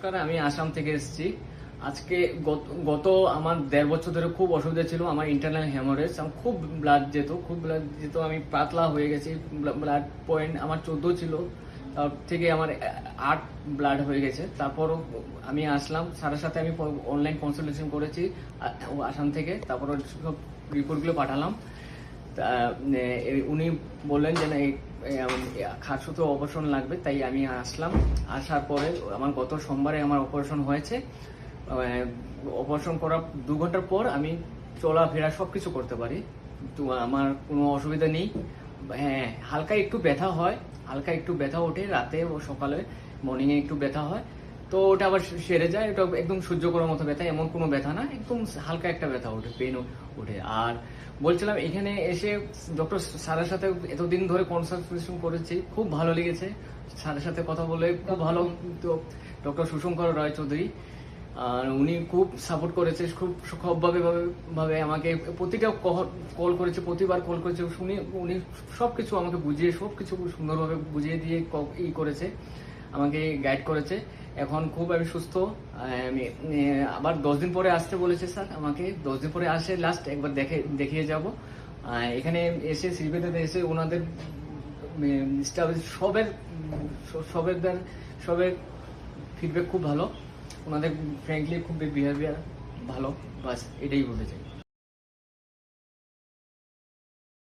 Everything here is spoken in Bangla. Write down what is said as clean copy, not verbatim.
নমস্কার, আমি আসাম থেকে এসেছি। আজকে গত আমার 1.5 বছর ধরে খুব অসুবিধা ছিল। আমার ইন্টারনাল হেমোরেজ, আমার খুব ব্লাড যেত, আমি পাতলা হয়ে গেছি। ব্লাড পয়েন্ট আমার 14 ছিল, তার থেকে আমার 8 ব্লাড হয়ে গেছে। তারপরও আমি আসলাম, স্যারের সাথে আমি অনলাইন কনসালটেশন করেছি আসাম থেকে। তারপর সব রিপোর্টগুলো পাঠালাম। উনি বললেন যে না, খাসুতো অপারেশন লাগবে, তাই আমি আসলাম। আসার পরে আমার গত সোমবারে আমার অপারেশন হয়েছে। অপারেশন করার 2 ঘন্টার পর আমি চলাফেরা সবকিছু করতে পারি, তো আমার কোনো অসুবিধা নেই। হ্যাঁ, হালকা একটু ব্যথা ওঠে রাতে ও সকালে, মর্নিংয়ে একটু ব্যথা হয়, তো ওটা আবার সেরে যায়। ওটা একদম সহ্য করার মতো ব্যথা, এমন কোনো ব্যথা না, একদম হালকা একটা ব্যথা ওঠে, পেন ওঠে। আর বলছিলাম, এখানে এসে ডক্টর স্যারের সাথে এতদিন ধরে কনসালটেশন করেছি, খুব ভালো লেগেছে। স্যারের সাথে কথা বলে খুব ভালো। তো ডক্টর সুশঙ্কর রায় চৌধুরী, আর উনি খুব সাপোর্ট করেছে, খুব ভাবে আমাকে প্রতিটা কল করেছে, প্রতিবার কল করেছে। উনি সবকিছু আমাকে সবকিছু সুন্দরভাবে বুঝিয়ে দিয়ে করেছে, আমাকে গাইড করেছে। এখন খুব আমি সুস্থ। আমি আবার 10 দিন পরে আসতে বলেছে স্যার আমাকে। 10 দিন পরে আসে লাস্ট একবার দেখিয়ে যাব। এখানে এসে শ্রীবেদাতে এসে ওনাদের সবের ফিডব্যাক খুব ভালো, ওনাদের ফ্র্যাঙ্কলি খুব বিহেভিয়ার ভালো। বাস এটাই বলতে চাই।